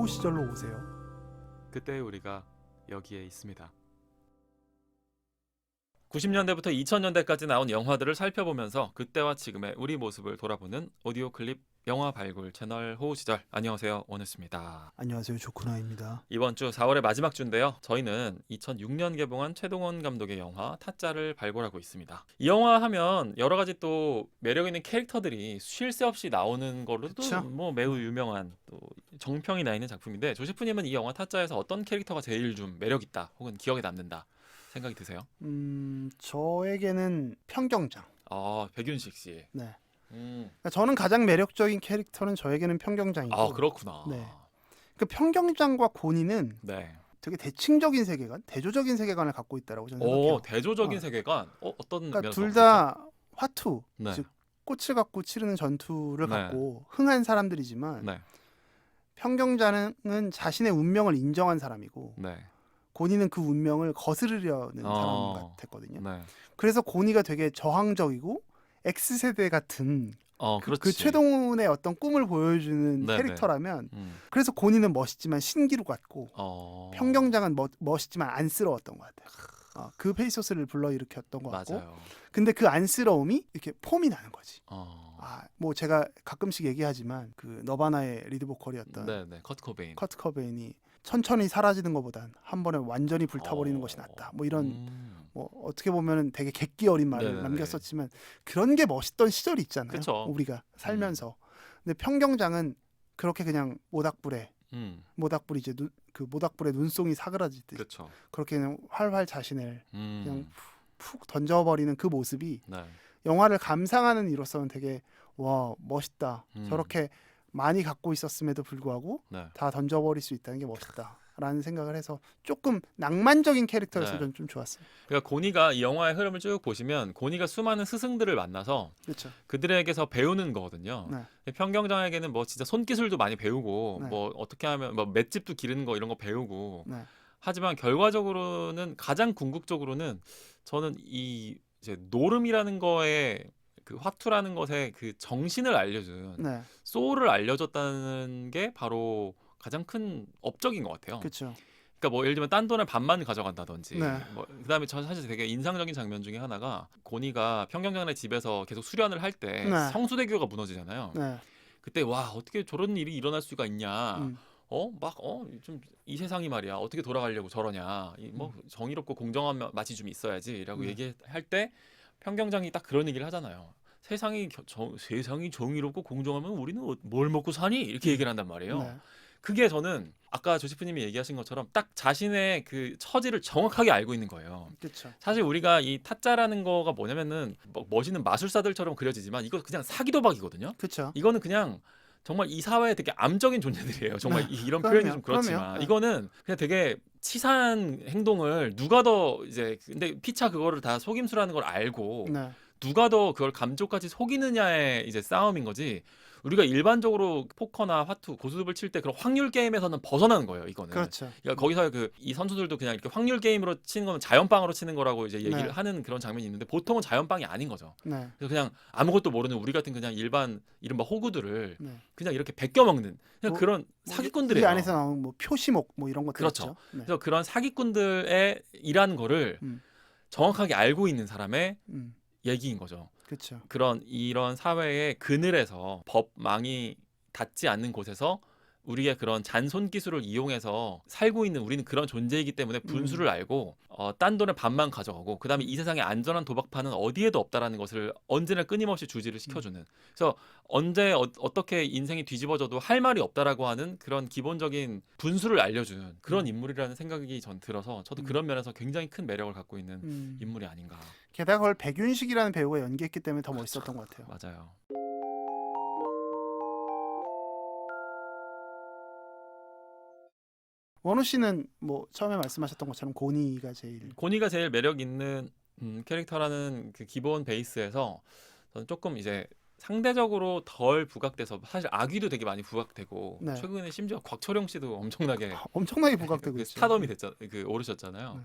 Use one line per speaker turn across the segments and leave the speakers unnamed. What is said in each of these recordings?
호우 시절로 오세요.
그때 우리가 여기에 있습니다. 90년대부터 2000년대까지 나온 영화들을 살펴보면서 그때와 지금의 우리 모습을 돌아보는 오디오 클립 영화 발굴 채널 호우 시절. 안녕하세요, 원우스입니다.
안녕하세요, 조쿠나입니다.
이번 주 4월의 마지막 주인데요. 저희는 2006년 개봉한 최동원 감독의 영화 타짜를 발굴하고 있습니다. 이 영화 하면 여러 가지 또 매력 있는 캐릭터들이 쉴 새 없이 나오는 걸로도
그쵸?
뭐 매우 유명한 또 정평이 나 있는 작품인데, 조시프님은 이 영화 타짜에서 어떤 캐릭터가 제일 좀 매력 있다 혹은 기억에 남는다 생각이 드세요?
저에게는 평경장.
백윤식 씨.
네.
음.
그러니까 저는 가장 매력적인 캐릭터는 저에게는 평경장이고.
그렇구나.
네. 그 평경장과 고니는
네.
되게 대칭적인 세계관, 대조적인 세계관을 갖고 있다라고 저는 생각해요.
대조적인 세계관. 어떤
그러니까
면에서
둘 다 화투,
네.
즉 꽃을 갖고 치르는 전투를
네.
갖고 흥한 사람들이지만
네.
평경장은 자신의 운명을 인정한 사람이고
네.
고니는 그 운명을 거스르려는 사람 같았거든요.
네.
그래서 고니가 되게 저항적이고 X세대 같은
그렇지.
그 최동훈의 어떤 꿈을 보여주는
네네.
캐릭터라면
음.
그래서 고니는 멋있지만 신기루 같고 평경장은 멋있지만 안쓰러웠던 것 같아요. 그 페이소스를 불러일으켰던 것 같고
맞아요.
근데 그 안쓰러움이 이렇게 폼이 나는 거지. 뭐 제가 가끔씩 얘기하지만 그 너바나의 리드 보컬이었던
네네. 커트 코베인.
천천히 사라지는 것보단 한 번에 완전히 불타버리는 것이 낫다. 뭐 이런 뭐 어떻게 보면 되게 객기 어린 말을
네네네.
남겼었지만 그런 게 멋있던 시절이 있잖아요.
그쵸.
우리가 살면서. 근데 평경장은 그렇게 그냥 모닥불에 이제 그 모닥불에 눈송이 사그라지듯이
그렇죠.
그렇게 그냥 활활 자신을 그냥
그냥
푹 던져버리는 그 모습이
네.
영화를 감상하는 이로서는 되게 와 멋있다.
음.
저렇게 많이 갖고 있었음에도 불구하고
네.
다 던져버릴 수 있다는 게 멋있다라는 생각을 해서 조금 낭만적인 캐릭터여서
네.
저는 좀 좋았어요.
그러니까 고니가 이 영화의 흐름을 쭉 보시면 고니가 수많은 스승들을 만나서
그렇죠.
그들에게서 배우는 거거든요.
네.
평경장에게는 뭐 진짜 손기술도 많이 배우고
네.
뭐 어떻게 하면 뭐 맷집도 기르는 거 이런 거 배우고
네.
하지만 결과적으로는 가장 궁극적으로는 저는 이 이제 노름이라는 거에 그 화투라는 것에 그 정신을 알려준
네.
소울을 알려줬다는 게 바로 가장 큰 업적인 것 같아요.
그렇죠.
그러니까 뭐 예를 들면 딴 돈을 반만 가져간다든지
네.
뭐 그다음에 저 사실 되게 인상적인 장면 중에 하나가 고니가 평경장의 집에서 계속 수련을 할 때
네.
성수대교가 무너지잖아요.
네.
그때 와 어떻게 저런 일이 일어날 수가 있냐.
음.
좀 이 세상이 말이야 어떻게 돌아가려고 저러냐. 뭐 정의롭고 공정한 맛이 좀 있어야지라고 얘기할 때 평경장이 딱 그런 얘기를 하잖아요. 세상이 정의롭고 공정하면 우리는 뭘 먹고 사니? 이렇게 얘기를 한단 말이에요.
네.
그게 저는 아까 조시프님이 얘기하신 것처럼 딱 자신의 그 처지를 정확하게 알고 있는 거예요.
그렇죠.
사실 우리가 이 타짜라는 거가 뭐냐면은 멋있는 마술사들처럼 그려지지만 이거 그냥 사기도박이거든요.
그렇죠.
이거는 그냥 정말 이 사회에 되게 암적인 존재들이에요. 정말 이런
그럼요.
표현이 좀 그렇지만
그럼요.
이거는 그냥 되게 치사한 행동을 누가 더 이제 근데 피차 그거를 다 속임수라는 걸 알고
네.
누가 더 그걸 감쪽같이 속이느냐의 이제 싸움인 거지. 우리가 일반적으로 포커나 화투, 고스톱을 칠 때 그런 확률 게임에서는 벗어나는 거예요. 이거는.
그렇죠.
그러니까 거기서 이 선수들도 그냥 이렇게 확률 게임으로 치는 거는 자연빵으로 치는 거라고 이제 얘기를
네.
하는 그런 장면이 있는데 보통은 자연빵이 아닌 거죠.
네.
그래서 그냥 아무것도 모르는 우리 같은 그냥 일반 이른바 호구들을
네.
그냥 이렇게 베껴 먹는 그냥
뭐,
그런 사기꾼들이에요.
이 안에서 나오는 뭐 표시목 뭐 이런 것들
그렇죠.
있죠. 네.
그래서 그런 사기꾼들의 일하는 거를
음.
정확하게 알고 있는 사람의
음.
얘기인 거죠.
그렇죠.
이런 사회의 그늘에서 법망이 닿지 않는 곳에서 우리의 그런 잔손 기술을 이용해서 살고 있는 우리는 그런 존재이기 때문에 분수를 알고 딴 돈의 반만 가져가고 그다음에 이 세상에 안전한 도박판은 어디에도 없다라는 것을 언제나 끊임없이 주지를 시켜주는. 그래서 언제 어떻게 인생이 뒤집어져도 할 말이 없다라고 하는 그런 기본적인 분수를 알려준 그런 인물이라는 생각이 전 들어서 저도 그런 면에서 굉장히 큰 매력을 갖고 있는 인물이 아닌가.
게다가 그걸 백윤식이라는 배우가 연기했기 때문에 더 멋있었던 것 같아요.
맞아요.
원우 씨는 뭐 처음에 말씀하셨던 것처럼 고니가 제일
매력 있는 캐릭터라는 그 기본 베이스에서 저는 조금 이제 상대적으로 덜 부각돼서 사실 아귀도 되게 많이 부각되고
네.
최근에 심지어 곽철용 씨도 엄청나게
부각되고
그
있죠.
스타덤이 오르셨잖아요.
네.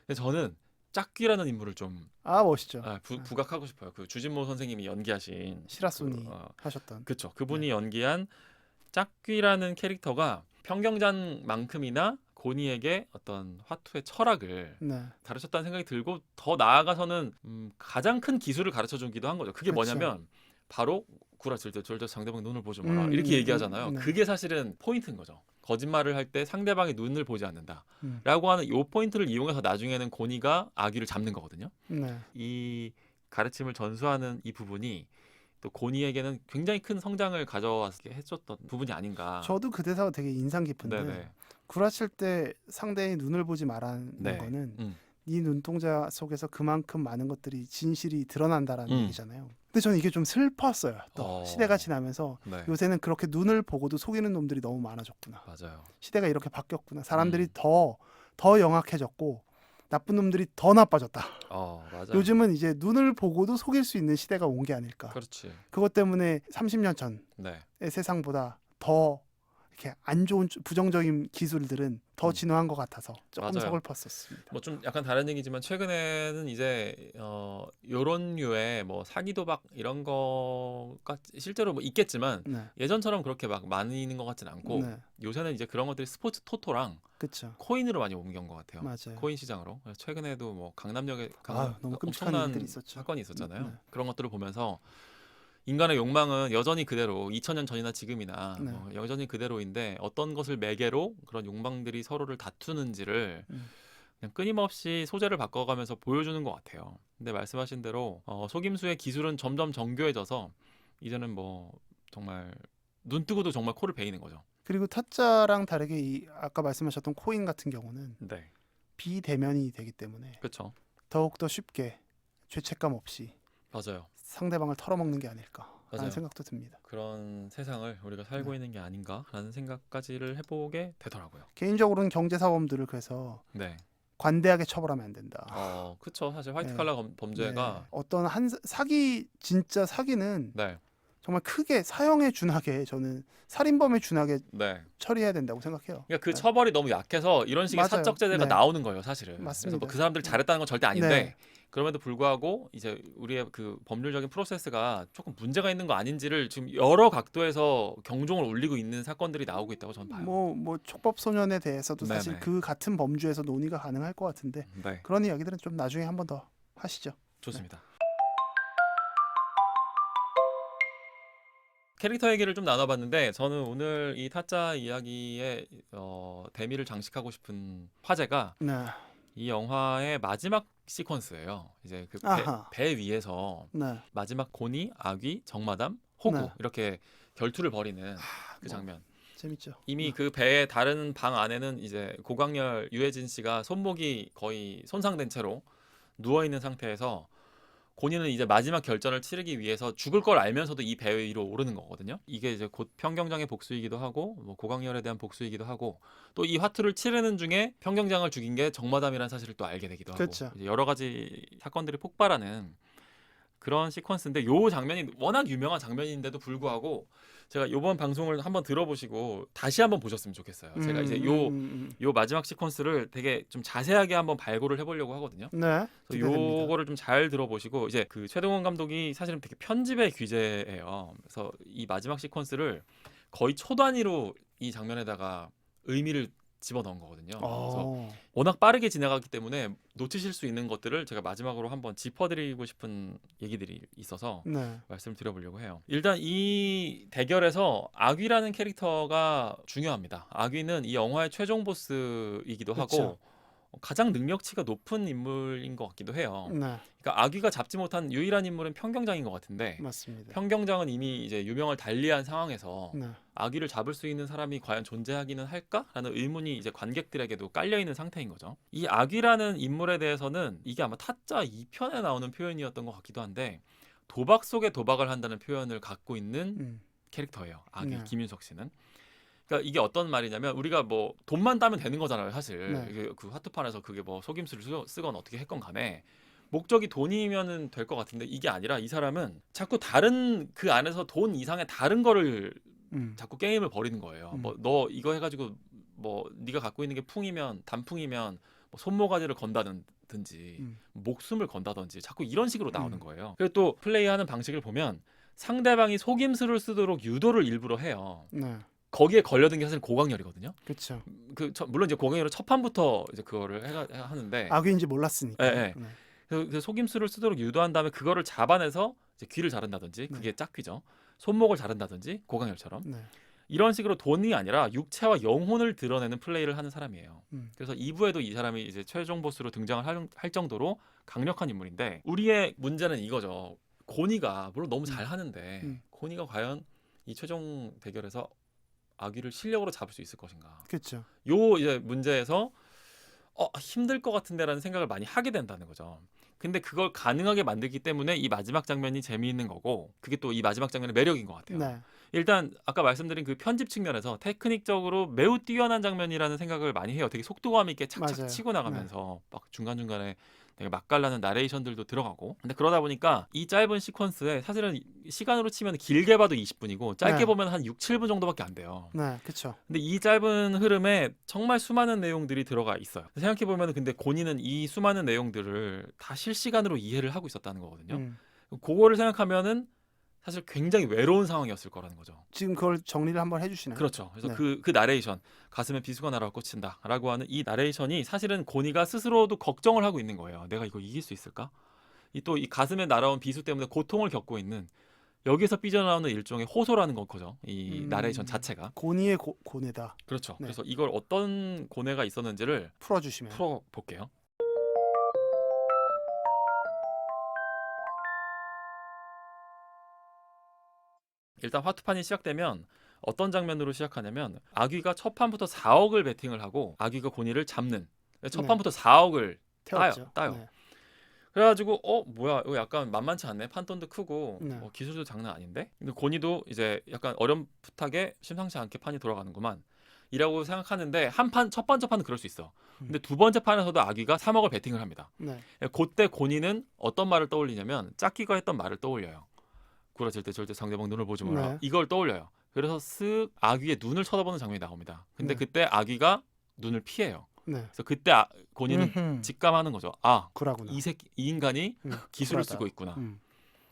근데 저는 짝귀라는 인물을 좀
멋있죠.
부각하고 싶어요. 그 주진모 선생님이 연기하신
시라소니 하셨던.
그쵸. 그분이 연기한 짝귀라는 캐릭터가 평경장만큼이나 고니에게 어떤 화투의 철학을
네.
가르쳤다는 생각이 들고 더 나아가서는 가장 큰 기술을 가르쳐주기도 한 거죠. 그게
그렇죠.
뭐냐면 바로 구라칠 때 절대 상대방 눈을 보지 마라
음,
이렇게 얘기하잖아요.
네.
그게 사실은 포인트인 거죠. 거짓말을 할 때 상대방의 눈을 보지 않는다
음.
라고 하는 이 포인트를 이용해서 나중에는 고니가 아귀를 잡는 거거든요.
네.
이 가르침을 전수하는 이 부분이 또 고니에게는 굉장히 큰 성장을 가져왔게 해줬던 부분이 아닌가.
저도 그 대사가 되게 인상 깊은데
네네.
구라칠 때 상대의 눈을 보지 말라는
네.
거는
음.
네 눈동자 속에서 그만큼 많은 것들이 진실이 드러난다라는
음.
얘기잖아요. 근데 저는 이게 좀 슬펐어요. 또 시대가 지나면서
네.
요새는 그렇게 눈을 보고도 속이는 놈들이 너무 많아졌구나.
맞아요.
시대가 이렇게 바뀌었구나. 사람들이 더 영악해졌고 나쁜 놈들이 더 나빠졌다.
맞아요.
요즘은 이제 눈을 보고도 속일 수 있는 시대가 온 게 아닐까.
그렇지.
그것 때문에 30년 전의
네.
세상보다 더 이렇게 안 좋은 부정적인 기술들은 더 진화한 것 같아서 조금
맞아요.
서글펐었습니다.
뭐 좀 약간 다른 얘기지만 최근에는 이제 요런 류의 뭐 사기 도박 이런 거가 실제로 뭐 있겠지만
네,
예전처럼 그렇게 막 많이 있는 것 같진 않고
네,
요새는 이제 그런 것들이 스포츠 토토랑
그렇죠.
코인으로 많이 옮긴 것 같아요.
맞아요.
코인 시장으로. 그래서 최근에도 뭐 강남역에
너무 끔찍한
엄청난
일들이 있었죠.
사건이 있었잖아요.
네.
그런 것들을 보면서 인간의 욕망은 여전히 그대로 2000년 전이나 지금이나
네.
뭐 여전히 그대로인데 어떤 것을 매개로 그런 욕망들이 서로를 다투는지를 그냥 끊임없이 소재를 바꿔가면서 보여주는 것 같아요. 근데 말씀하신 대로 속임수의 기술은 점점 정교해져서 이제는 뭐 정말 눈 뜨고도 정말 코를 베이는 거죠.
그리고 타짜랑 다르게 이 아까 말씀하셨던 코인 같은 경우는
네,
비대면이 되기 때문에
그렇죠.
더욱더 쉽게 죄책감 없이
맞아요.
상대방을 털어먹는 게 아닐까라는
맞아요.
생각도 듭니다.
그런 세상을 우리가 살고
네.
있는 게 아닌가라는 생각까지를 해보게 되더라고요.
개인적으로는 경제사범들을 그래서
네.
관대하게 처벌하면 안 된다.
그렇죠. 사실 화이트
네.
칼라 범죄가
어떤 진짜 사기는
네,
정말 크게 사형에 준하게 저는 살인범에 준하게
네.
처리해야 된다고 생각해요.
그러니까 그
네.
처벌이 너무 약해서 이런 식의
맞아요.
사적 제재가
네.
나오는 거예요, 사실은.
맞습니다.
그래서 뭐그 사람들이
네.
잘했다는 건 절대 아닌데
네.
그럼에도 불구하고 이제 우리의 그 법률적인 프로세스가 조금 문제가 있는 거 아닌지를 지금 여러 각도에서 경종을 울리고 있는 사건들이 나오고 있다고 저는 봐요.
뭐 촉법 소년에 대해서도 사실
네네.
그 같은 범주에서 논의가 가능할 것 같은데
네,
그런 이야기들은 좀 나중에 한 번 더 하시죠.
좋습니다. 캐릭터 얘기를 좀 나눠봤는데 저는 오늘 이 타짜 이야기의 대미를 장식하고 싶은 화제가
네.
이 영화의 마지막 시퀀스예요. 이제 그
아하.
배 위에서
네.
마지막 고니, 아귀, 정마담, 호구
네.
이렇게 결투를 벌이는 그
뭐.
장면.
재밌죠.
이미 그 배의 다른 방 안에는 이제 고광렬, 유해진 씨가 손목이 거의 손상된 채로 누워 있는 상태에서 고니는 이제 마지막 결전을 치르기 위해서 죽을 걸 알면서도 이 배 위로 오르는 거거든요. 이게 이제 곧 평경장의 복수이기도 하고 뭐 고광렬에 대한 복수이기도 하고 또 이 화투를 치르는 중에 평경장을 죽인 게 정마담이라는 사실을 또 알게 되기도 하고
그렇죠.
이제 여러 가지 사건들이 폭발하는 그런 시퀀스인데 요 장면이 워낙 유명한 장면인데도 불구하고 제가 이번 방송을 한번 들어보시고 다시 한번 보셨으면 좋겠어요. 제가 이제 요 마지막 시퀀스를 되게 좀 자세하게 한번 발굴을 해보려고 하거든요.
네.
그래서
기대됩니다.
요거를 좀 잘 들어보시고 이제 그 최동원 감독이 사실은 되게 편집의 귀재예요. 그래서 이 마지막 시퀀스를 거의 초 단위로 이 장면에다가 의미를 집어넣은 거거든요. 그래서 워낙 빠르게 지나갔기 때문에 놓치실 수 있는 것들을 제가 마지막으로 한번 짚어드리고 싶은 얘기들이 있어서
네.
말씀을 드려보려고 해요. 일단 이 대결에서 아귀라는 캐릭터가 중요합니다. 아귀는 이 영화의 최종 보스이기도
그쵸.
하고 가장 능력치가 높은 인물인 것 같기도 해요.
네.
그러니까 아귀가 잡지 못한 유일한 인물은 평경장인 것 같은데
맞습니다.
평경장은 이미 이제 유명을 달리한 상황에서
네.
아귀를 잡을 수 있는 사람이 과연 존재하기는 할까라는 의문이 이제 관객들에게도 깔려 있는 상태인 거죠. 이 아귀라는 인물에 대해서는 이게 아마 타짜 2편에 나오는 표현이었던 것 같기도 한데 도박 속에 도박을 한다는 표현을 갖고 있는 캐릭터예요. 아귀
네.
김윤석 씨는. 그러니까 이게 어떤 말이냐면 우리가 뭐 돈만 따면 되는 거잖아요, 사실.
네.
이게 그 화투판에서 그게 뭐 속임수를 쓰건 어떻게 했건 간에 목적이 돈이면은 될 것 같은데 이게 아니라 이 사람은 자꾸 다른 그 안에서 돈 이상의 다른 거를 자꾸 게임을 벌이는 거예요. 뭐 너 이거 해가지고 뭐 네가 갖고 있는 게 풍이면 단풍이면 뭐 손모가지를 건다든지 목숨을 건다든지 자꾸 이런 식으로 나오는 거예요. 그리고 또 플레이하는 방식을 보면 상대방이 속임수를 쓰도록 유도를 일부러 해요.
네.
거기에 걸려든 게 사실 고강렬이거든요.
그렇죠.
물론 이제 고강렬은 첫 판부터 이제 그거를 하는데
악귀인지 몰랐으니까.
예, 예.
네.
그 속임수를 쓰도록 유도한 다음에 그거를 잡아내서 이제 귀를 자른다든지 그게 짝귀죠. 손목을 자른다든지 고강렬처럼
네.
이런 식으로 돈이 아니라 육체와 영혼을 드러내는 플레이를 하는 사람이에요.
음.
그래서 2부에도 이 사람이 이제 최종 보스로 등장을 할 정도로 강력한 인물인데 우리의 문제는 이거죠. 고니가 물론 너무 잘 하는데 고니가 과연 이 최종 대결에서 아귀를 실력으로 잡을 수 있을 것인가?
그렇죠.
요 이제 문제에서 힘들 것 같은데라는 생각을 많이 하게 된다는 거죠. 근데 그걸 가능하게 만들기 때문에 이 마지막 장면이 재미있는 거고 그게 또 이 마지막 장면의 매력인 것 같아요.
네.
일단 아까 말씀드린 그 편집 측면에서 테크닉적으로 매우 뛰어난 장면이라는 생각을 많이 해요. 되게 속도감 있게 착착
맞아요.
치고 나가면서 막 중간중간에 되게 맛깔나는 나레이션들도 들어가고 근데 그러다 보니까 이 짧은 시퀀스에 사실은 시간으로 치면 길게 봐도 20분이고 짧게
네.
보면 한 6, 7분 정도밖에 안 돼요.
네. 그렇죠.
근데 이 짧은 흐름에 정말 수많은 내용들이 들어가 있어요. 생각해 보면 근데 고니는 이 수많은 내용들을 다 실시간으로 이해를 하고 있었다는 거거든요. 그거를 생각하면은 사실 굉장히 외로운 상황이었을 거라는 거죠.
지금 그걸 정리를 한번 해주시나요?
그렇죠. 그래서
네.
그 나레이션 가슴에 비수가 날아와 꽂힌다라고 하는 이 나레이션이 사실은 고니가 스스로도 걱정을 하고 있는 거예요. 내가 이거 이길 수 있을까? 이 가슴에 날아온 비수 때문에 고통을 겪고 있는 여기서 삐져나오는 일종의 호소라는 거죠. 이 나레이션 자체가.
고니의 고뇌다.
그렇죠.
네.
그래서 이걸 어떤 고뇌가 있었는지를
풀어주시면.
풀어볼게요. 일단 화투판이 시작되면 어떤 장면으로 시작하냐면 아귀가 첫 판부터 4억을 베팅을 하고 아귀가 고니를 잡는 첫
네.
판부터 4억을
태웠죠.
따요.
네.
그래가지고 뭐야 이거 약간 만만치 않네. 판돈도 크고
네.
기술도 장난 아닌데. 근데 고니도 이제 약간 어렴풋하게 심상치 않게 판이 돌아가는구만. 이라고 생각하는데 첫 번째 판은 그럴 수 있어. 근데 두 번째 판에서도 아귀가 3억을 베팅을 합니다.
네.
그때 고니는 어떤 말을 떠올리냐면 짝귀가 했던 말을 떠올려요. 구라칠 때 절대 상대방 눈을 보지 마라.
네.
이걸 떠올려요. 그래서 쓱 아귀의 눈을 쳐다보는 장면이 나옵니다. 근데
네.
그때 아귀가 눈을 피해요.
네.
그래서 그때 고니는 직감하는 거죠.
구라구나.
이 인간이 기술을
구라다.
쓰고 있구나.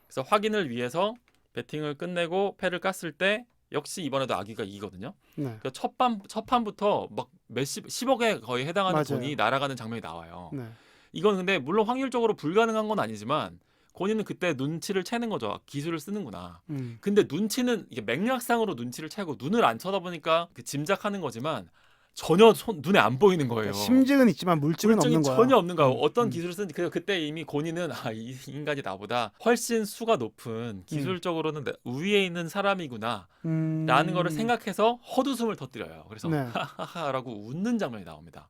그래서 확인을 위해서 배팅을 끝내고 패를 깠을 때 역시 이번에도 아귀가 이기거든요.
네.
그러니까 첫 판부터 막 10억에 거의 해당하는
맞아요.
돈이 날아가는 장면이 나와요.
네.
이건 근데 물론 확률적으로 불가능한 건 아니지만 고니는 그때 눈치를 채는 거죠. 기술을 쓰는구나. 근데 눈치는 이게 맥락상으로 눈치를 채고 눈을 안 쳐다보니까 짐작하는 거지만 전혀 눈에 안 보이는 거예요.
심증은 있지만 물증은 없는 거야.
전혀 없는 거야. 어떤 기술을 쓰는지 그때 이미 고니는 이 인간이 나보다 훨씬 수가 높은 기술적으로는 우위에 있는 사람이구나 라는 거를 생각해서 헛웃음을 터뜨려요. 그래서
네.
하하하라고 웃는 장면이 나옵니다.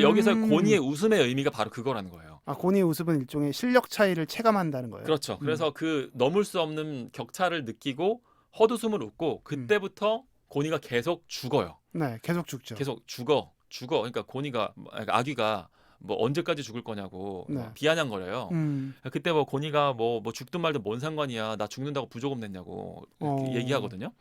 여기서 고니의 웃음의 의미가 바로 그거라는 거예요.
고니의 웃음은 일종의 실력 차이를 체감한다는 거예요.
그렇죠. 그래서 그 넘을 수 없는 격차를 느끼고 헛웃음을 웃고 그때부터 고니가 계속 죽어요.
네, 계속 죽죠.
계속 죽어. 그러니까 아귀가 뭐 언제까지 죽을 거냐고
네.
비아냥거려요. 그때 뭐 고니가 뭐 죽든 말든 뭔 상관이야. 나 죽는다고 부조금 냈냐고 얘기하거든요.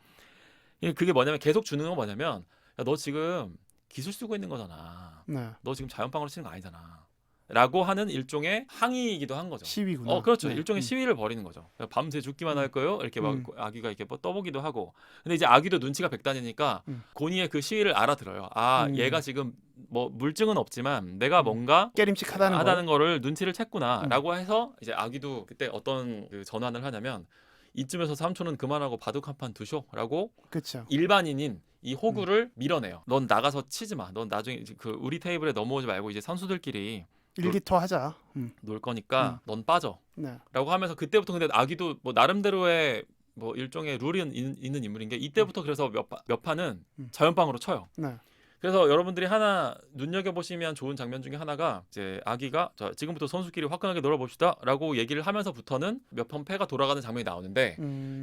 그게 뭐냐면 계속 주는 건 뭐냐면 야, 너 지금 기술 쓰고 있는 거잖아.
네.
너 지금 자연방으로 치는 거 아니잖아. 라고 하는 일종의 항의이기도 한 거죠.
시위구나.
그렇죠.
네.
일종의 시위를 벌이는 거죠. 밤새 죽기만 할 거예요. 이렇게 막 아귀가 이렇게 뭐 떠보기도 하고. 근데 이제 아귀도 눈치가 백단이니까 고니의 그 시위를 알아들어요. 얘가 지금 뭐 물증은 없지만 내가 뭔가
깨림칙하다는
거를 눈치를 챘구나라고 해서 이제 아귀도 그때 어떤 그 전환을 하냐면 이쯤에서 삼촌은 그만하고 바둑 한 판 두쇼라고
그렇죠.
일반인인 이 호구를 밀어내요. 넌 나가서 치지 마. 넌 나중에 그 우리 테이블에 넘어오지 말고 이제 선수들끼리
일기토 하자.
놀 거니까 넌 빠져.
네.
라고 하면서 그때부터 근데 아기도 뭐 나름대로의 뭐 일종의 룰이 있는 인물인 게 이때부터 그래서 몇 판은 자연방으로 쳐요.
네.
그래서 여러분들이 하나 눈여겨보시면 좋은 장면 중에 하나가 이제 아기가 자, 지금부터 선수끼리 화끈하게 놀아봅시다 라고 얘기를 하면서부터는 몇 번 패가 돌아가는 장면이 나오는데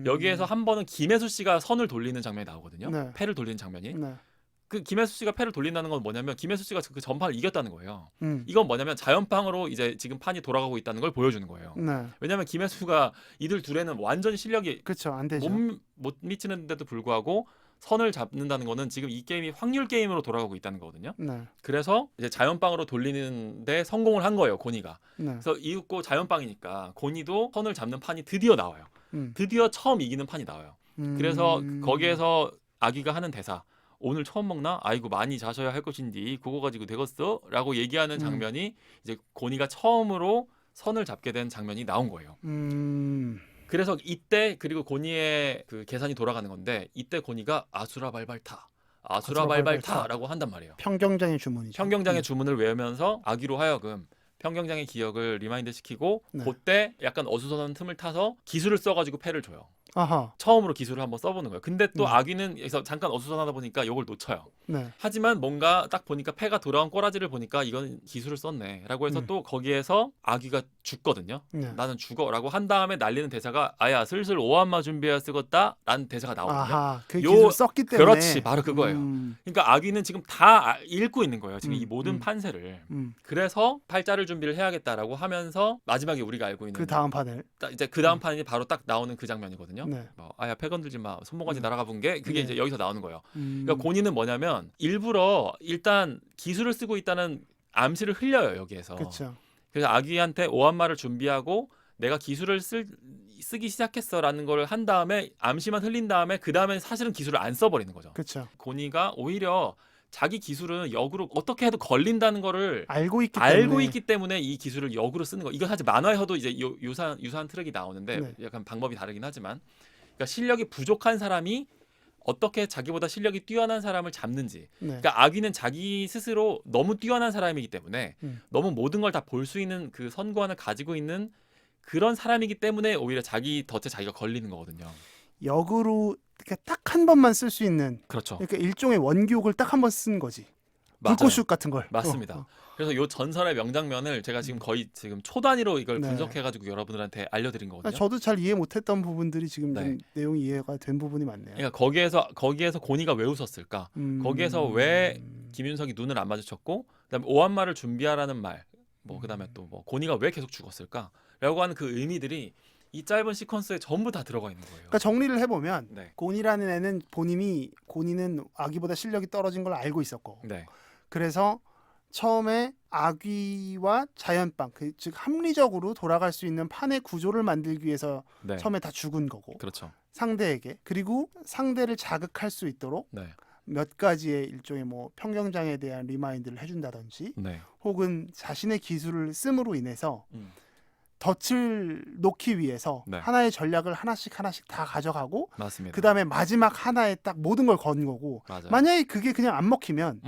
여기에서 한 번은 김혜수 씨가 선을 돌리는 장면이 나오거든요.
네.
패를 돌리는 장면이.
네.
그 김혜수 씨가 패를 돌린다는 건 뭐냐면 김혜수 씨가 그 전판을 이겼다는 거예요.
이건
뭐냐면 자연방으로 이제 지금 판이 돌아가고 있다는 걸 보여주는 거예요.
네.
왜냐하면 김혜수가 이들 둘에는 완전 실력이
그렇죠. 안 되죠.
못 미치는데도 불구하고 선을 잡는다는 거는 지금 이 게임이 확률 게임으로 돌아가고 있다는 거거든요.
네.
그래서 이제 자연방으로 돌리는데 성공을 한 거예요, 고니가.
네.
그래서 이윽고 자연방이니까 고니도 선을 잡는 판이 드디어 나와요. 드디어 처음 이기는 판이 나와요. 그래서 거기에서 아기가 하는 대사 오늘 처음 먹나? 아이고 많이 자셔야 할 것인지 그거 가지고 되겠어? 라고 얘기하는 장면이 이제 고니가 처음으로 선을 잡게 된 장면이 나온 거예요. 그래서 이때 그리고 고니의 그 계산이 돌아가는 건데 이때 고니가 아수라 발발타 아수라 발발타라고 한단 말이에요.
평경장의 주문이죠.
평경장의 주문을 외우면서 아기로 하여금 평경장의 기억을 리마인드 시키고
네.
그때 약간 어수선한 틈을 타서 기술을 써가지고 패를 줘요.
아하.
처음으로 기술을 한번 써보는 거예요. 근데 또
네.
아귀는 여기서 잠깐 어수선하다 보니까 이걸 놓쳐요.
네.
하지만 뭔가 딱 보니까 패가 돌아온 꼬라지를 보니까 이건 기술을 썼네 라고 해서 또 거기에서 아귀가 죽거든요.
네.
나는 죽어 라고 한 다음에 날리는 대사가 아야 슬슬 오한마 준비해야 쓰겄다 라는 대사가 나오거든요.
아하. 그
요-
기술 썼기 때문에.
그렇지 바로 그거예요. 그러니까 아귀는 지금 다 읽고 있는 거예요. 지금 이 모든
음.
판세를.
음.
그래서 팔자를 준비를 해야겠다라고 하면서 마지막에 우리가 알고 있는
그 다음 판을.
이제 그 다음 판이 바로 딱 나오는 그 장면이거든요.
네.
뭐, 아야 패 건들지 마 손모가지
음.
날아가 본 게 그게
네.
이제 여기서 나오는 거예요.
음.
그러니까 고니는 뭐냐면 일부러 일단 기술을 쓰고 있다는 암시를 흘려요 여기에서.
그렇죠.
그래서 아귀한테 오한마를 준비하고 내가 기술을 쓰기 시작했어라는 걸 한 다음에 암시만 흘린 다음에 그 다음에 사실은 기술을 안 써버리는 거죠.
그렇죠.
고니가 오히려 자기 기술은 역으로 어떻게 해도 걸린다는 거를
알고 있기
알고
때문에.
있기 때문에 이 기술을 역으로 쓰는 거. 이건 사실 만화에서도 이제 유사한 트랙이 나오는데
네.
약간 방법이 다르긴 하지만, 그러니까 실력이 부족한 사람이 어떻게 자기보다 실력이 뛰어난 사람을 잡는지.
네.
그러니까 아귀는 자기 스스로 너무 뛰어난 사람이기 때문에 너무 모든 걸 다 볼 수 있는 그 선관을 가지고 있는 그런 사람이기 때문에 오히려 자기 덫에 자기가 걸리는 거거든요.
역으로 딱 한 번만 쓸 수 있는.
그렇죠.
그러니까 일종의 원기옥을 딱 한 번 쓴 거지.
맞아요.
불꽃슛 같은 걸.
맞습니다. 그래서 요 전설의 명장면을 제가 지금 거의 지금 초 단위로 이걸
네.
분석해가지고 여러분들한테 알려드린 거거든요.
저도 잘 이해 못했던 부분들이 지금
네.
좀 내용이 이해가 된 부분이 많네요.
그러니까 거기에서 고니가 왜 웃었을까? 거기에서 왜 김윤석이 눈을 안 마주쳤고, 그다음에 오한마를 준비하라는 말, 뭐 그다음에 또 뭐 고니가 왜 계속 죽었을까?라고 하는 그 의미들이 이 짧은 시퀀스에 전부 다 들어가 있는 거예요.
그러니까 정리를 해보면
네,
고니라는 애는 고니는 아귀보다 실력이 떨어진 걸 알고 있었고,
네,
그래서 처음에 아귀와 자연빵, 즉 합리적으로 돌아갈 수 있는 판의 구조를 만들기 위해서
네.
처음에 다 죽은 거고,
그렇죠.
상대에게. 그리고 상대를 자극할 수 있도록
네,
몇 가지의 일종의 뭐 평경장에 대한 리마인드를 해준다든지,
네,
혹은 자신의 기술을 씀으로 인해서
음,
덫을 놓기 위해서
네.
하나의 전략을 하나씩 다 가져가고,
맞습니다.
그 다음에 마지막 하나에 딱 모든 걸 건 거고,
맞아요.
만약에 그게 그냥 안 먹히면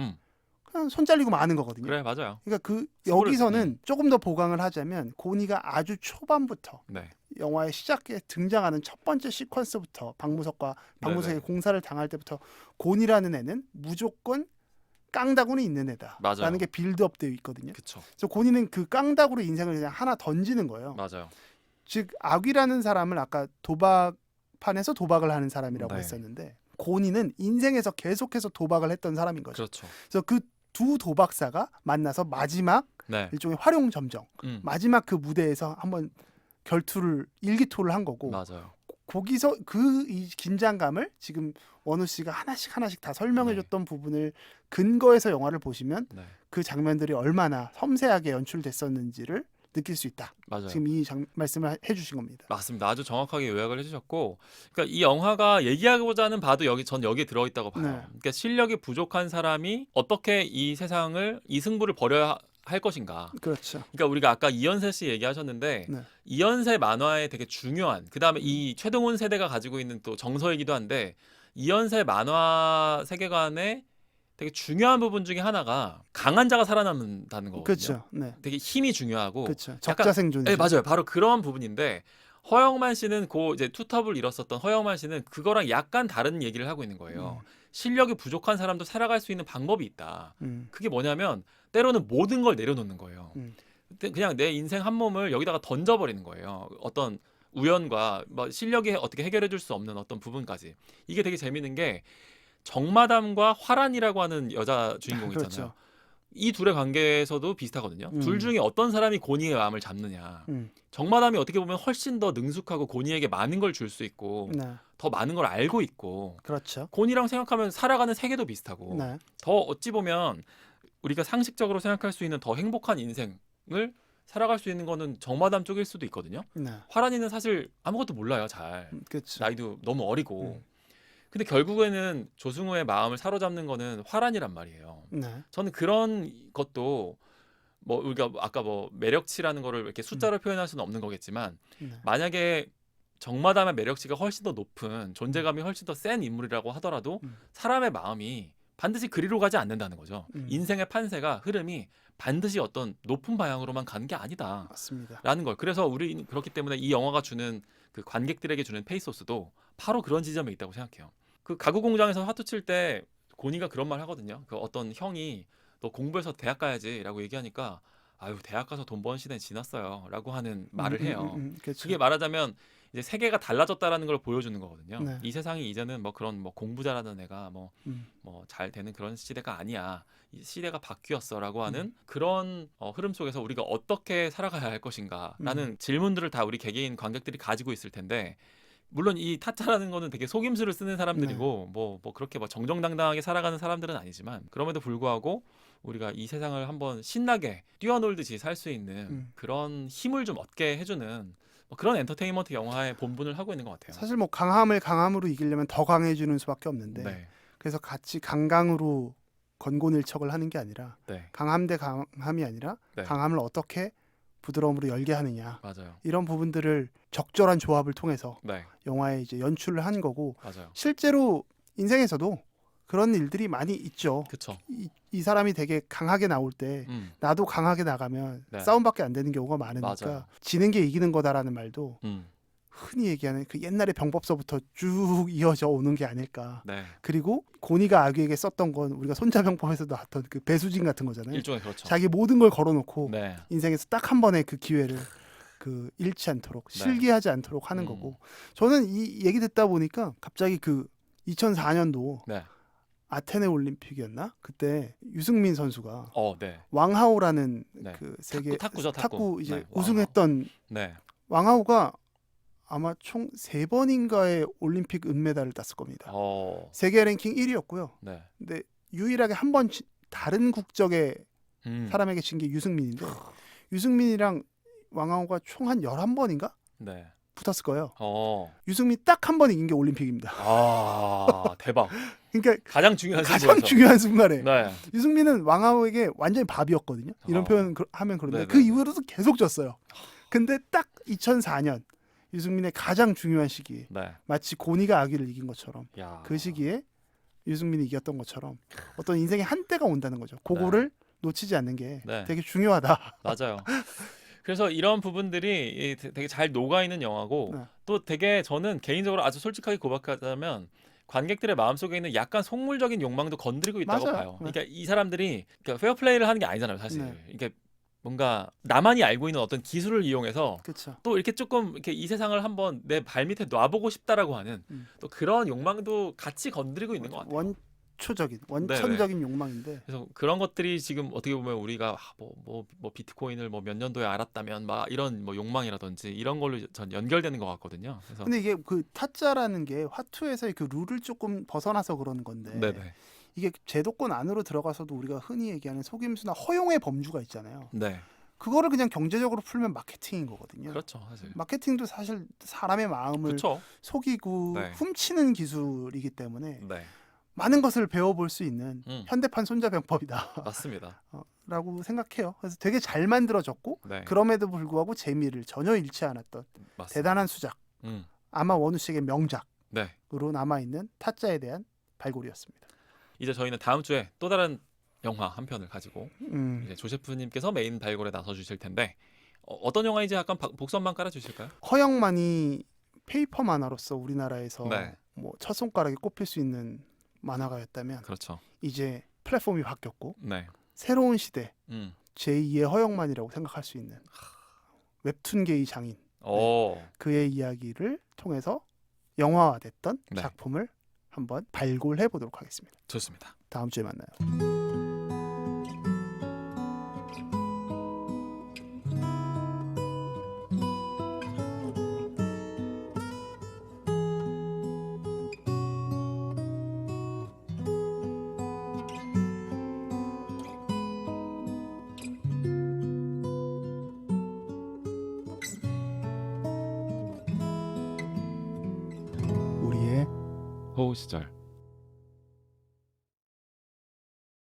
그냥 손 잘리고 마는 거거든요.
그래, 맞아요.
그러니까 그
스포를-
여기서는 조금 더 보강을 하자면 고니가 아주 초반부터
네,
영화의 시작에 등장하는 첫 번째 시퀀스부터 박무석의
네네.
공사를 당할 때부터 고니라는 애는 무조건 깡다구는 있는 애다
맞아요.
라는 게 빌드업 되어 있거든요.
그쵸,
그래서 고니는 그 깡다구로 인생을 그냥 하나 던지는 거예요.
맞아요.
즉 아귀라는 사람을 아까 도박판에서 도박을 하는 사람이라고
네.
했었는데, 고니는 인생에서 계속해서 도박을 했던 사람인 거죠.
그렇죠.
그래서 그 두 도박사가 만나서 마지막
네,
일종의 활용 점정, 마지막 그 무대에서 한번 일기토를 한 거고,
맞아요.
거기서 이 긴장감을 지금 원우 씨가 하나씩 다 설명해줬던 부분을 근거해서 영화를 보시면
네,
그 장면들이 얼마나 섬세하게 연출됐었는지를 느낄 수 있다.
맞아요.
지금 이 말씀을 해주신 겁니다.
맞습니다. 아주 정확하게 요약을 해주셨고, 그러니까 이 영화가 얘기하고자는 바도 전 여기에 들어있다고 봐요.
네.
그러니까 실력이 부족한 사람이 어떻게 이 승부를 벌여야 할 것인가.
그렇죠.
그러니까 우리가 아까 이연세 씨 얘기하셨는데,
네.
이연세 만화에 되게 중요한, 그 다음에 이 최동훈 세대가 가지고 있는 또 정서이기도 한데, 이연세 만화 세계관에 되게 중요한 부분 중에 하나가 강한 자가 살아남는다는 거거든요.
그렇죠. 네.
되게 힘이 중요하고,
그렇죠.
약간-
적자생존.
네, 맞아요. 바로 그런 부분인데, 허영만 씨는 이제 투톱을 잃었었던 허영만 씨는 그거랑 약간 다른 얘기를 하고 있는 거예요. 실력이 부족한 사람도 살아갈 수 있는 방법이 있다. 그게 뭐냐면 때로는 모든 걸 내려놓는 거예요. 그냥 내 인생 한 몸을 여기다가 던져버리는 거예요. 어떤 우연과 뭐 실력이 어떻게 해결해 줄 수 없는 어떤 부분까지. 이게 되게 재밌는 게 정마담과 화란이라고 하는 여자 주인공 있잖아요.
그렇죠.
이 둘의 관계에서도 비슷하거든요. 둘 중에 어떤 사람이 고니의 마음을 잡느냐. 정마담이 어떻게 보면 훨씬 더 능숙하고 고니에게 많은 걸 줄 수 있고
네.
더 많은 걸 알고 있고,
그렇죠.
고니랑 생각하면 살아가는 세계도 비슷하고,
네.
더 어찌 보면 우리가 상식적으로 생각할 수 있는 더 행복한 인생을 살아갈 수 있는 거는 정마담 쪽일 수도 있거든요.
네.
화란이는 사실 아무것도 몰라요. 잘
그렇죠.
나이도 너무 어리고. 근데 결국에는 조승우의 마음을 사로잡는 거는 화란이란 말이에요.
네.
저는 그런 것도 뭐 우리가 아까 뭐 매력치라는 거를 이렇게 숫자로 표현할 수는 없는 거겠지만
네.
만약에 정마담의 매력치가 훨씬 더 높은 존재감이 훨씬 더 센 인물이라고 하더라도
음.
사람의 마음이 반드시 그리로 가지 않는다는 거죠. 인생의 판세가 흐름이 반드시 어떤 높은 방향으로만 가는 게 아니다.
맞습니다.
라는 걸. 그래서 우리 그렇기 때문에 이 영화가 주는 그 관객들에게 주는 페이소스도 바로 그런 지점에 있다고 생각해요. 그 가구 공장에서 화투 칠 때 고니가 그런 말 하거든요. 그 어떤 형이 너 공부해서 대학 가야지라고 얘기하니까 아유 대학 가서 돈 버는 시대는 지났어요라고 하는 말을 해요.
그렇죠.
그게 말하자면 이제 세계가 달라졌다라는 걸 보여주는 거거든요.
네.
이 세상이 이제는 뭐 그런 뭐 공부 잘하는 애가 뭐 잘 되는 그런 시대가 아니야. 이 시대가 바뀌었어라고 하는 그런 흐름 속에서 우리가 어떻게 살아가야 할 것인가라는 질문들을 다 우리 개개인 관객들이 가지고 있을 텐데 물론 이 타짜라는 거는 되게 속임수를 쓰는 사람들이고 뭐 그렇게 뭐 정정당당하게 살아가는 사람들은 아니지만 그럼에도 불구하고 우리가 이 세상을 한번 신나게 뛰어놀듯이 살 수 있는 그런 힘을 좀 얻게 해주는 뭐 그런 엔터테인먼트 영화의 본분을 하고 있는 것 같아요.
사실 뭐 강함을 강함으로 이기려면 더 강해지는 수밖에 없는데
네,
그래서 같이 강강으로 건곤일척을 하는 게 아니라
네,
강함 대 강함이 아니라
네.
강함을 어떻게 부드러움으로 열게 하느냐
맞아요.
이런 부분들을 적절한 조합을 통해서
네,
영화에 이제 연출을 한 거고
맞아요.
실제로 인생에서도 그런 일들이 많이 있죠.
그쵸.
이 사람이 되게 강하게 나올 때 나도 강하게 나가면
네.
싸움밖에 안 되는 경우가 많으니까
맞아요.
지는 게 이기는 거다라는 말도
음,
흔히 얘기하는 그 옛날의 병법서부터 쭉 이어져 오는 게 아닐까.
네.
그리고 고니가 아귀에게 썼던 건 우리가 손자병법에서 나왔던 그 배수진 같은 거잖아요.
일종의 그렇죠.
자기 모든 걸 걸어놓고
네,
인생에서 딱 한 번의 그 기회를 그 잃지 않도록
네.
실기하지 않도록 하는 거고 저는 이 얘기 듣다 보니까 갑자기 그 2004년도
네.
아테네 올림픽이었나? 그때 유승민 선수가
네.
왕하오라는
네.
그 세계
탁구죠, 탁구.
탁구 이제
네,
우승했던
네.
왕하오가 아마 총 3번인가의 올림픽 은메달을 땄을 겁니다. 세계 랭킹 1위였고요.
네.
근데 유일하게 한 번 다른 국적의 사람에게 진 게 유승민인데 유승민이랑 왕하오가 총 한 11번인가?
네.
붙었을 거예요. 유승민 딱 한 번 이긴 게 올림픽입니다.
대박.
그러니까
가장 중요한
가장
승부에서.
중요한 순간에
네.
유승민은 왕하오에게 완전히 밥이었거든요. 이런 표현 하면 그런데
네네.
그 이후로도 계속 졌어요. 근데 딱 2004년 유승민의 가장 중요한 시기
네.
마치 고니가 아기를 이긴 것처럼
야.
그 시기에 유승민이 이겼던 것처럼 어떤 인생의 한때가 온다는 거죠. 그거를 놓치지 않는 게
네.
되게 중요하다.
맞아요. 그래서 이런 부분들이 되게 잘 녹아있는 영화고
네.
또 되게 저는 개인적으로 아주 솔직하게 고백하자면 관객들의 마음속에 있는 약간 속물적인 욕망도 건드리고 있다고
맞아요.
봐요.
네.
그러니까 이 사람들이 그러니까 페어플레이를 하는 게 아니잖아요, 사실.
네.
이게 뭔가 나만이 알고 있는 어떤 기술을 이용해서
그렇죠.
또 이렇게 조금 이렇게 이 세상을 한번 내 발밑에 놔보고 싶다라고 하는 또 그런 욕망도 같이 건드리고 있는 것 같아요.
원천적인 욕망인데.
그래서 그런 것들이 지금 어떻게 보면 우리가 뭐 비트코인을 뭐 몇 년도에 알았다면 막 이런 뭐 욕망이라든지 이런 걸로 전 연결되는 것 같거든요. 그래서
근데 이게 그 타짜라는 게 화투에서의 그 룰을 조금 벗어나서 그러는 건데
네네.
이게 제도권 안으로 들어가서도 우리가 흔히 얘기하는 속임수나 허용의 범주가 있잖아요.
네.
그거를 그냥 경제적으로 풀면 마케팅인 거거든요.
그렇죠, 사실.
마케팅도 사실 사람의 마음을
그렇죠.
속이고
네.
훔치는 기술이기 때문에
네.
많은 것을 배워볼 수 있는 현대판 손자병법이다.
맞습니다.
라고 생각해요. 그래서 되게 잘 만들어졌고
네.
그럼에도 불구하고 재미를 전혀 잃지 않았던
맞습니다.
대단한 수작. 아마 원우 씨에게 명작으로
네.
남아있는 타짜에 대한 발굴이었습니다.
이제 저희는 다음 주에 또 다른 영화 한 편을 가지고 이제 조셰프님께서 메인 발굴에 나서 주실 텐데 어떤 영화인지 약간 복수 한번 깔아주실까요?
허영만이 페이퍼 만화로서 우리나라에서
네.
뭐 첫 손가락에 꼽힐 수 있는 만화가였다면
그렇죠.
이제 플랫폼이 바뀌었고
네.
새로운 시대 제2의 허영만이라고 생각할 수 있는 웹툰계의 장인 그의 이야기를 통해서 영화화됐던
네.
작품을 한번 발굴해 보도록 하겠습니다.
좋습니다.
다음 주에 만나요. 우리의
호우 시절